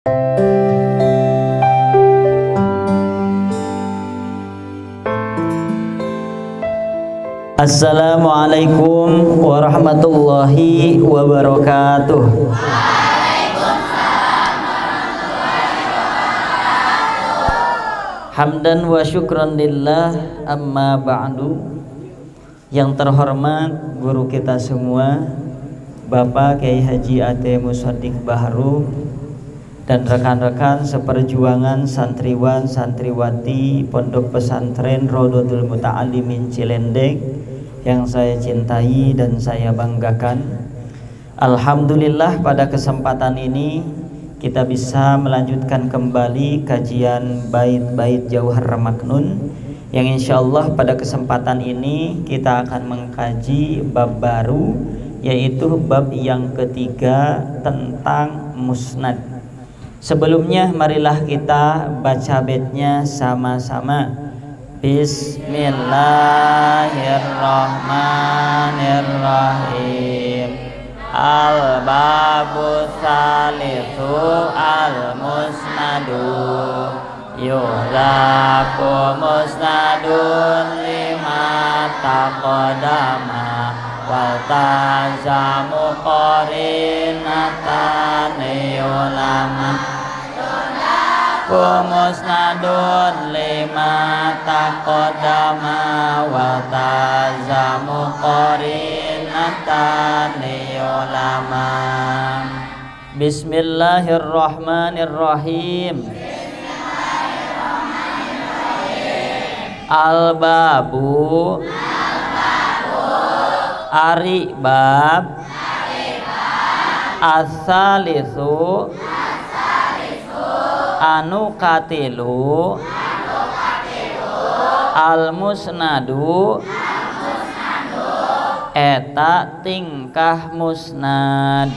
Assalamualaikum warahmatullahi wabarakatuh. Hamdan wa syukran lillah, amma ba'du. Yang terhormat guru kita semua, Bapak Kiai Haji A.T. Musaddiq Bahru, dan rekan-rekan seperjuangan santriwan santriwati Pondok Pesantren Rodotul Muta'alimin Cilendek yang saya cintai dan saya banggakan. Alhamdulillah, pada kesempatan ini kita bisa melanjutkan kembali kajian bait-bait Jauhar Maknun, yang insyaallah pada kesempatan ini kita akan mengkaji bab baru, yaitu bab yang ketiga tentang musnad. Sebelumnya marilah kita baca baitnya sama-sama. Bismillahirrahmanirrahim. Al-babu salisu al-musnadu, yuhlaku musnadun lima taqodama, wal tazamu qarinatan ulama. Musnadun lima taqodama, wal tazamu qarinatan ulama. Bismillahirrahmanirrahim. Al-babu ari bab, as-salisu anu katilu, al-musnadu eta tingkah musnad.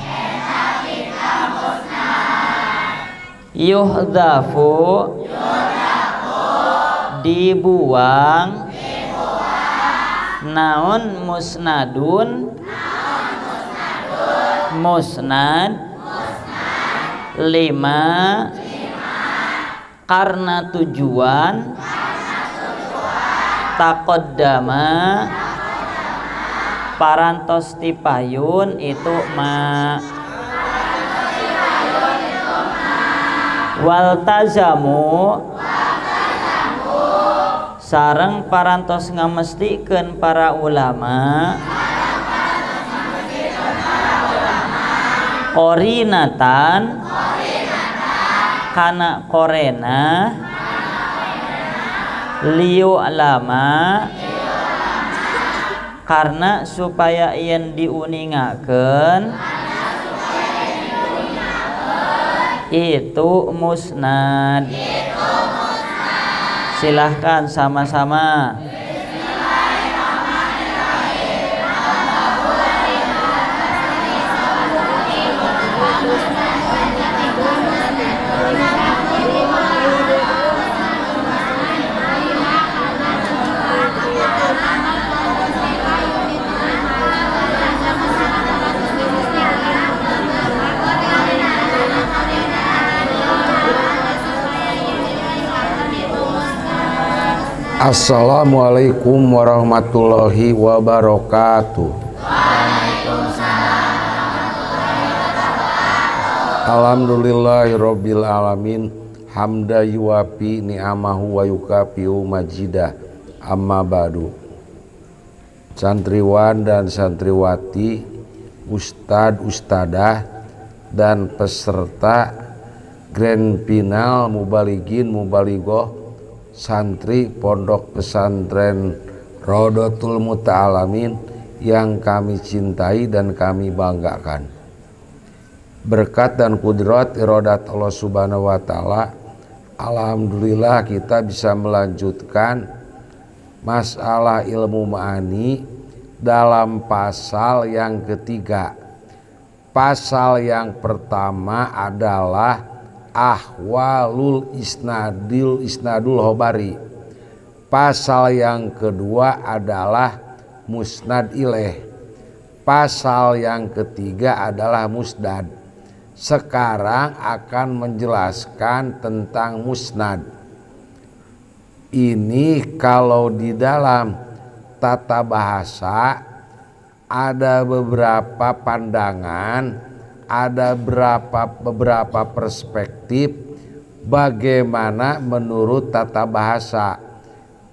Yuhdhafu dibuang, naon musnadun musnad, lima karena tujuan, taqaddama parantos tipayun itu ma, wal tazamu sareng parantos ngamestikeun para ulama, qorinatan kana korena, liu lama karena supaya yen diuningakeun itu musnad. Silahkan sama-sama. Assalamualaikum warahmatullahi wabarakatuh. Alhamdulillahirabbil alamin, hamda yuwafi ni'amahu wa yukafiu majidah. Amma ba'du. Santriwan dan santriwati, ustad ustadah dan peserta grand final mubaligin mubaligoh santri Pondok Pesantren Rodotul Muta'alamin yang kami cintai dan kami banggakan. Berkat dan kudrat iradat Allah Subhanahu wa taala, alhamdulillah kita bisa melanjutkan masalah ilmu ma'ani dalam pasal yang ketiga. Pasal yang pertama adalah ahwalul isnadul hobari. Pasal yang kedua adalah musnad ilaih. Pasal yang ketiga adalah musnad. Sekarang akan menjelaskan tentang musnad. Ini kalau di dalam tata bahasa ada beberapa pandangan, ada beberapa perspektif bagaimana menurut tata bahasa.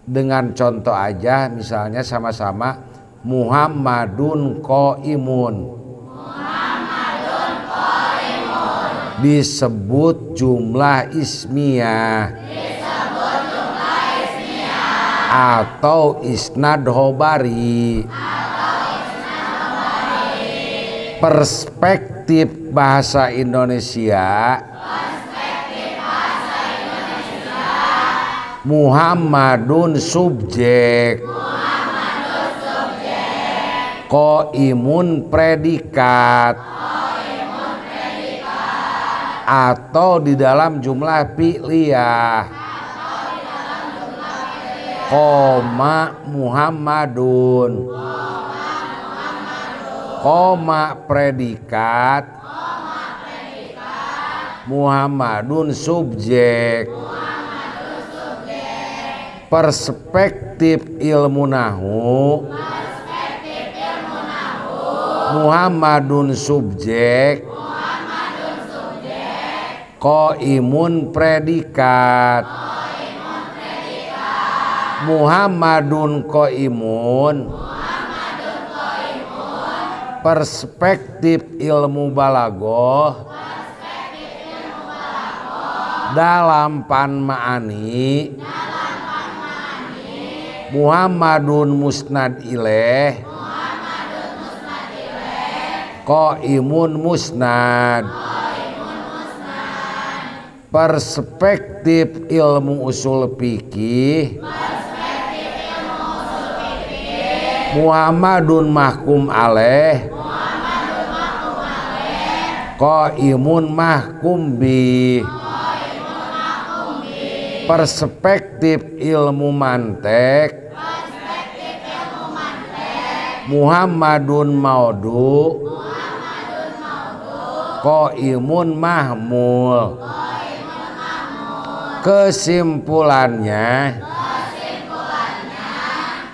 Dengan contoh aja, misalnya sama-sama Muhammadun Qaimun. Disebut jumlah ismiyah. Atau isnad hobari. Perspektif bahasa Indonesia. Muhammadun subjek. Qaimun predikat. Atau di dalam jumlah fi'liyah. Koma Muhammadun. Koma predikat. Muhammadun subjek. Perspektif ilmu nahu. Muhammadun subjek. Qaimun predikat. Muhammadun Qaimun. Perspektif ilmu balaghah. Dalam pan ma'ani. Muhammadun musnad ilaih. Qaimun musnad. Perspektif ilmu usul fikih. Muhammadun mahkum alaih. Qaimun mahkum bih. Perspektif ilmu mantek. Muhammadun maudu. Qaimun mahmul. Kesimpulannya,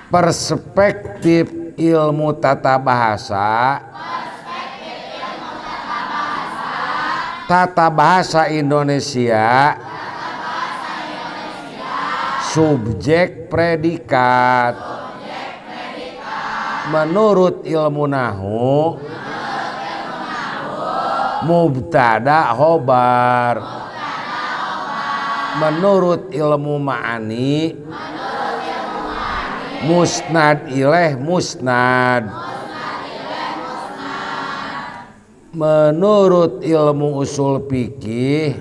perspektif ilmu tata bahasa, tata bahasa Indonesia, subjek predikat. Menurut ilmu nahu, mubtada khobar. Menurut ilmu ma'ani, musnad ilaih musnad. Menurut ilmu usul fikih,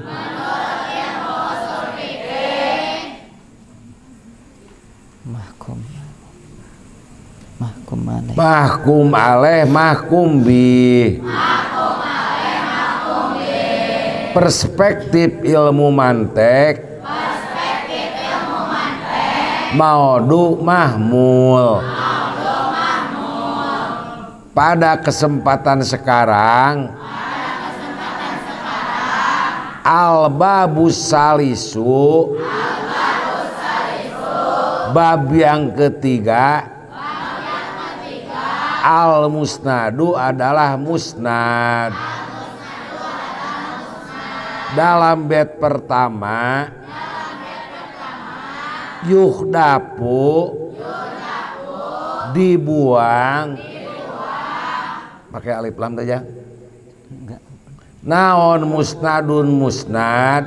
mahkum alaih mahkum bih. Perspektif ilmu mantek. Maudu mahmul. Pada kesempatan sekarang, al-babus salisu, bab yang ketiga, al-musnadu adalah musnad. Dalam bait pertama, yuhdapu, dibuang. Pakai alif lam saja. Naon musnadun musnad.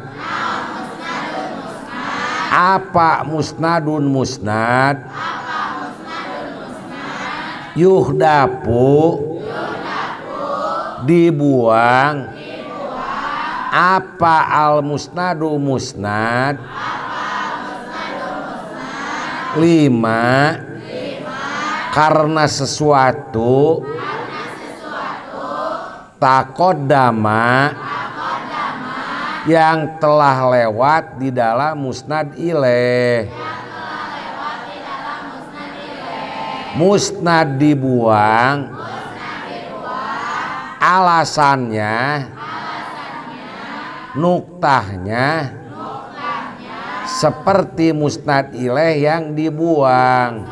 Apa musnadun musnad. Yuhdapu, dibuang. Apa al musnadu musnad. 5. Karena sesuatu takodama yang telah lewat di dalam musnad ilaih. Musnad dibuang. Alasannya Nuktahnya seperti musnad ilaih yang dibuang.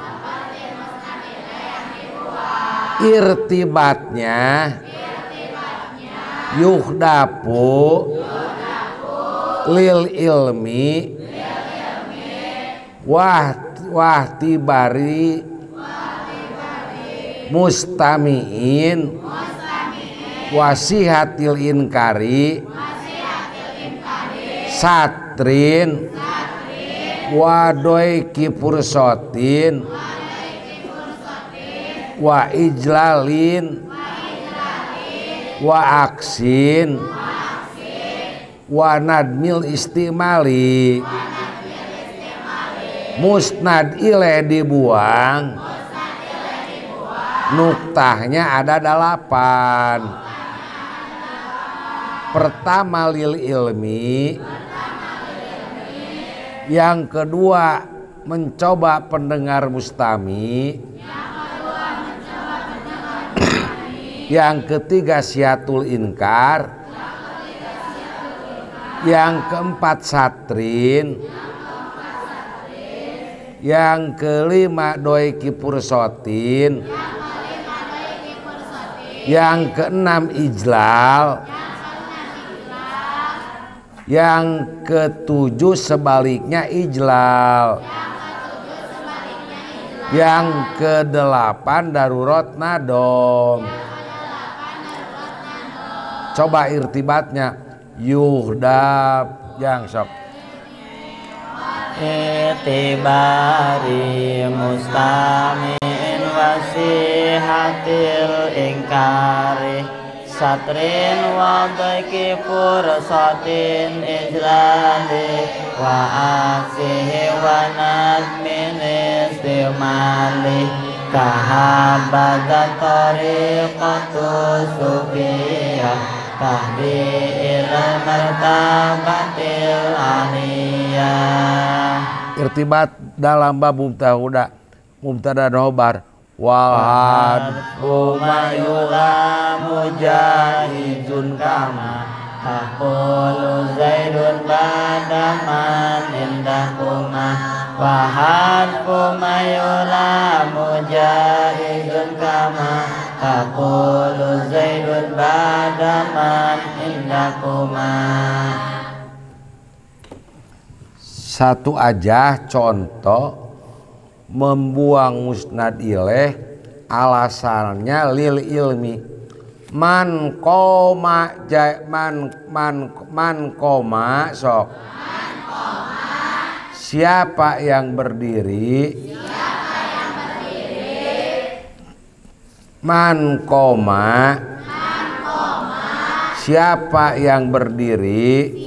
Irtibatnya yuhdapu lil ilmi wahtibari mustamiin wasihatil inkari satrin wadoi kipursotin wa ijlalin wa aksin wa nadmil istimali. Musnad ilaih dibuang, nuktahnya ada 8. Pertama lil ilmi, yang kedua mencoba pendengar mustami, yang ketiga syatul inkar, yang keempat satrin, yang kelima doi kipursotin, yang keenam ijlal, yang ketujuh sebaliknya ijlal, yang kedelapan darurat nadom. Coba irtibatnya yuhdab yang sok. Itibari mustamin wasihatil ingkari satrin wadaki fursatin ijlali wa aksihi wa nazmin istimali kahabadat tariqatu sufiyah tahdi ila martabatil aliyah. Irtibat dalam bab mubtada khobar wal hadfu mayula mujahidun kama taqulu zaidun badaman indahuma wa hadfu mayula mujahidun kama taqulu zaidun badaman indahuma. Satu aja contoh membuang musnad ilaih alasannya lil ilmi. Man koma sok. Siapa yang berdiri? Man koma. Siapa yang berdiri?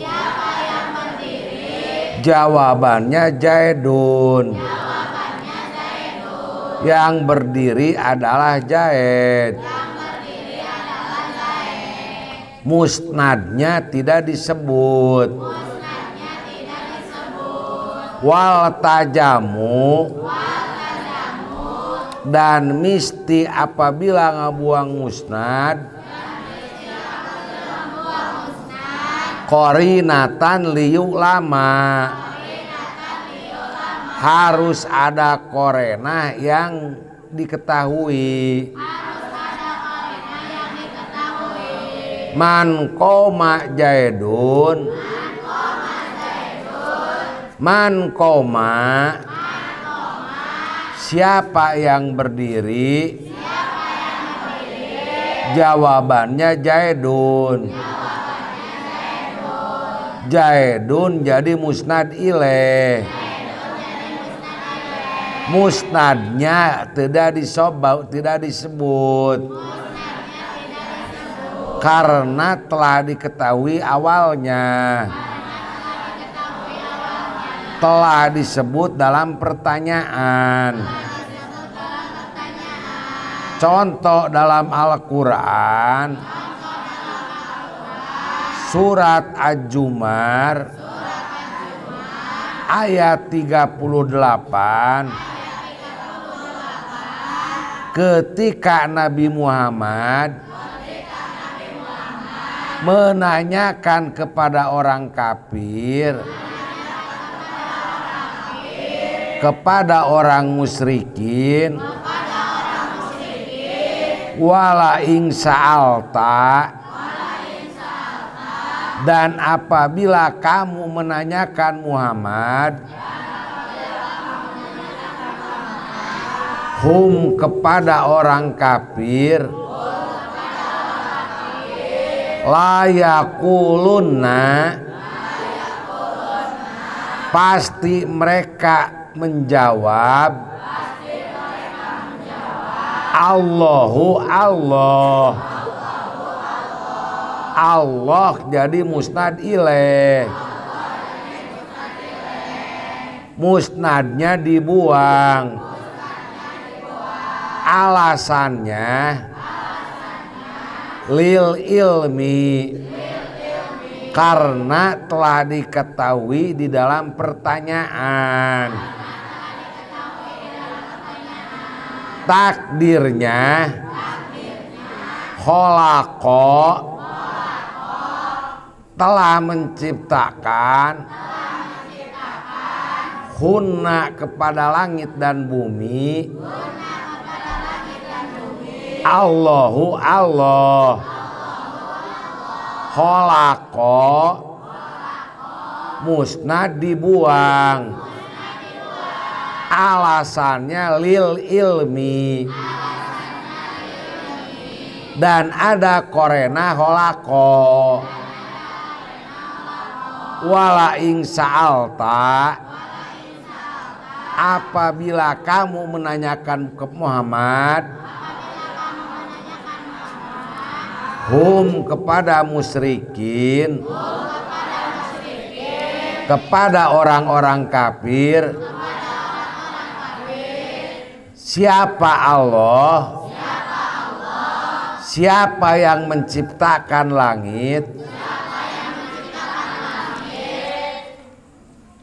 Jawabannya Jaidun. Yang berdiri adalah Jaid. Musnadnya tidak disebut. Wal tajamu dan misti apabila ngabuang musnad korinatan liuk lama, harus ada korena yang diketahui. Man koma jaidun, man koma siapa yang berdiri, jawabannya jaidun. Jaidun jadi musnad ilaih. Musnadnya tidak disebut karena telah diketahui awalnya, telah disebut dalam pertanyaan. Contoh dalam Al-Quran surat Az-Zumar ayat 38, ketika Nabi Muhammad menanyakan kepada orang kafir, kepada orang musyrikin, wala ing sa'alta, dan apabila kamu menanyakan Muhammad, hum kepada orang kafir, layakulunna, pasti mereka menjawab, Allahu Allah. Allah jadi musnad ilaih, musnadnya dibuang. Alasannya lil ilmi, karena telah diketahui di dalam pertanyaan. Takdirnya khalaqa, telah menciptakan hunna kepada langit dan bumi, Allahu Allah. Khalaqa musnad dibuang, alasannya lil ilmi, dan ada korena khalaqa. Wala ing sa'alta, apabila kamu menanyakan ke Muhammad, hum kepada musyrikin, kepada orang-orang kafir, siapa Allah, siapa yang menciptakan langit,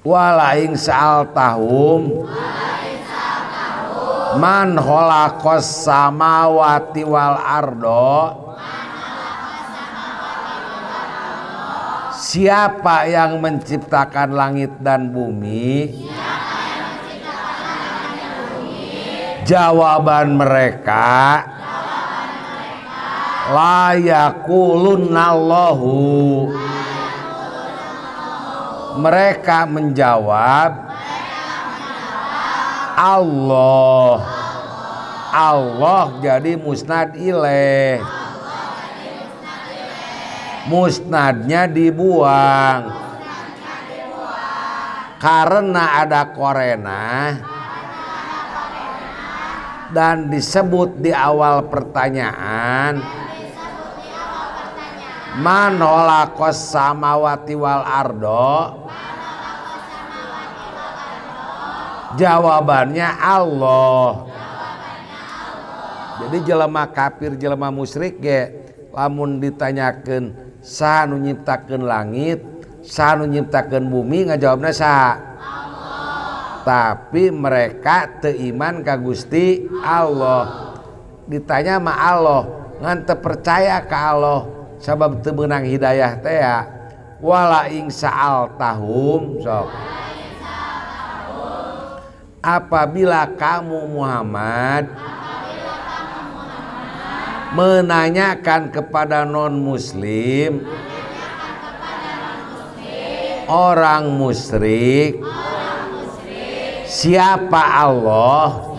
walaing sa'altahum man khalaqas samawati wal ardo, siapa yang menciptakan langit dan bumi, jawaban mereka la yaqulunallahu, mereka menjawab Allah. Allah jadi musnad ilaih, musnadnya dibuang karena ada korena dan disebut di awal pertanyaan, man khalaqas samawati wal ardo, jawabannya Allah. Jadi jelema kafir, jelema musyrik ge lamun ditanyakeun saha nu nyiptakeun langit, saha nu nyiptakeun bumi, ngajawabna saha? Allah. Tapi mereka teu iman ka Gusti Allah. Ditanya mah Allah, ngan teu percaya ka Allah sabab teu beunang hidayah teh ya. Wala ing sa'altahum, sok. Apabila kamu Muhammad menanyakan kepada non muslim, orang musyrik, siapa Allah,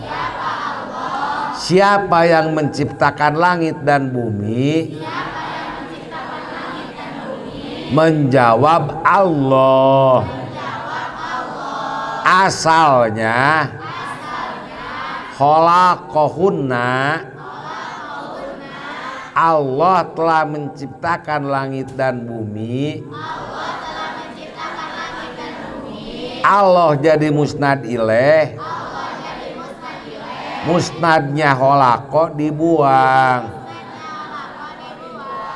siapa yang menciptakan langit dan bumi, menjawab Allah. Asalnya khalaqahunna, Allah telah menciptakan langit dan bumi. Allah jadi musnad ilaih, musnadnya khalaqa dibuang.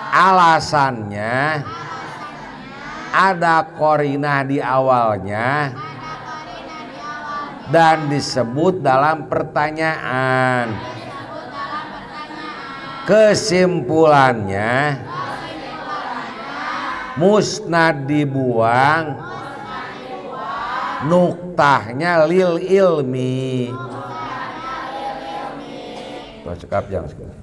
Alasannya ada korinah di awalnya dan disebut dalam pertanyaan. Kesimpulannya musnad dibuang, nuktahnya lil ilmi. Tuh, cekap jam sekarang.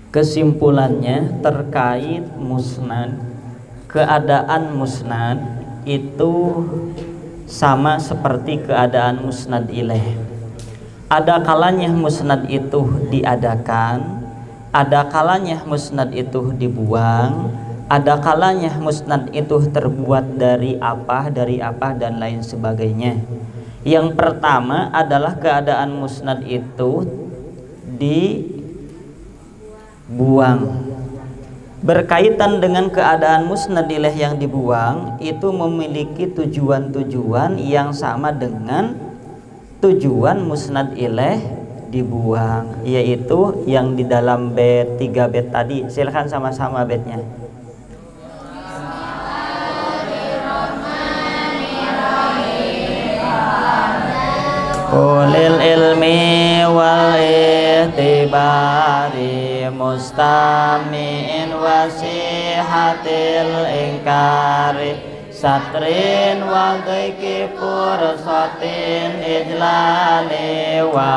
Kesimpulannya terkait musnad, keadaan musnad itu sama seperti keadaan musnad ilaih. Ada kalanya musnad itu diadakan, ada kalanya musnad itu dibuang, ada kalanya musnad itu terbuat dari apa dan lain sebagainya. Yang pertama adalah keadaan musnad itu dibuang. Berkaitan dengan keadaan musnad ilaih yang dibuang itu memiliki tujuan-tujuan yang sama dengan tujuan musnad ilaih dibuang, yaitu yang di dalam bait 3 bait tadi. Silahkan sama-sama baitnya. Ulil ilmi wal ihtibari mustami'in wasihatil ingkari satrin wa dhaiki fursatin ijlali wa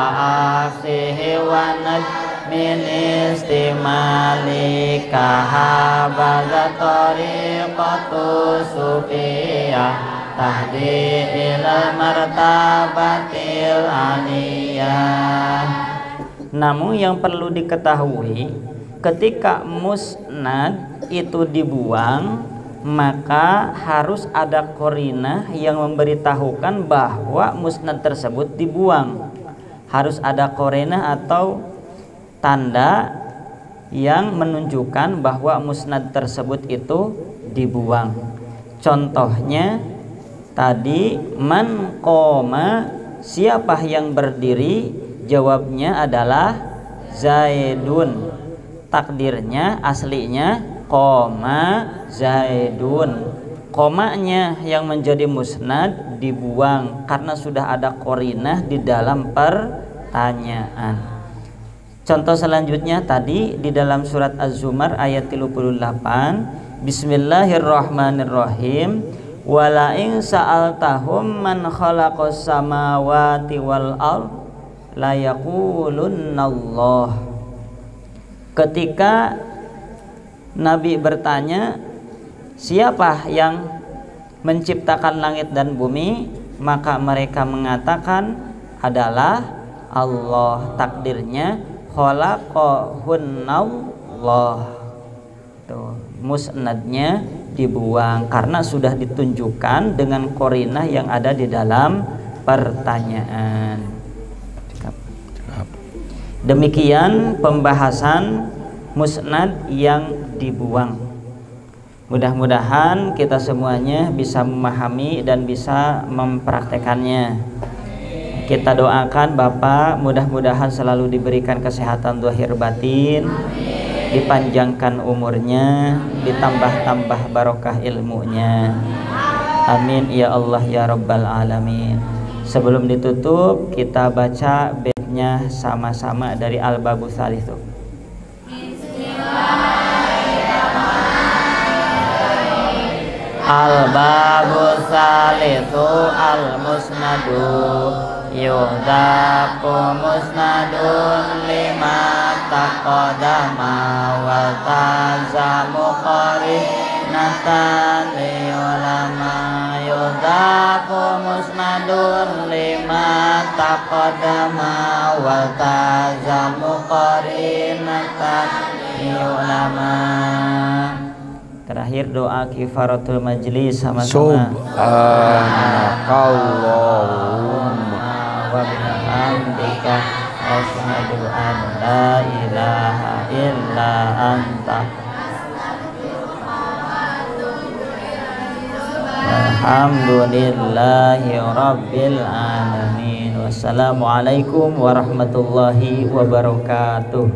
aksihi wa najmin istimali kahabadha tariqatu sufiyah tahdi ilal martabatil aliyah. Namun yang perlu diketahui, ketika musnad itu dibuang, maka harus ada qarinah yang memberitahukan bahwa musnad tersebut dibuang. Harus ada qarinah atau tanda yang menunjukkan bahwa musnad tersebut itu dibuang. Contohnya tadi, man qoma, siapa yang berdiri? Jawabnya adalah Zaidun. Takdirnya aslinya qoma Zaidun. Komanya yang menjadi musnad dibuang karena sudah ada qarinah di dalam pertanyaan. Contoh selanjutnya tadi di dalam surat Az-Zumar ayat 38, Bismillahirrahmanirrahim. Wala in sa'altahum man khalaqas samawati wal ard la yaqulunallah. Ketika Nabi bertanya, siapa yang menciptakan langit dan bumi? Maka mereka mengatakan adalah Allah. Takdirnya khalaqahunallah. Tuh, musnadnya dibuang karena sudah ditunjukkan dengan qarinah yang ada di dalam pertanyaan. Demikian pembahasan musnad yang dibuang. Mudah-mudahan kita semuanya bisa memahami dan bisa mempraktekannya. Kita doakan Bapak mudah-mudahan selalu diberikan kesehatan zahir batin, dipanjangkan umurnya, ditambah-tambah barokah ilmunya. Amin ya Allah ya Rabbal Alamin. Sebelum ditutup, kita baca baitnya sama-sama dari Al-Babus Salisu. Al-Babus Salisu al-musnadu yuhdaku musnadun lima taqadama wa tazamu qarinatan liulama. Yuhdaku musnadun lima taqadama wa tazamu qarinatan liulama. Terakhir doa kifaratul majlis sama-sama. Subhanakallahumma wa bihamdika asyhadu an la ilaha illa anta alhamdulillahi rabbil alamin. Wassalamualaikum warahmatullahi wabarakatuh.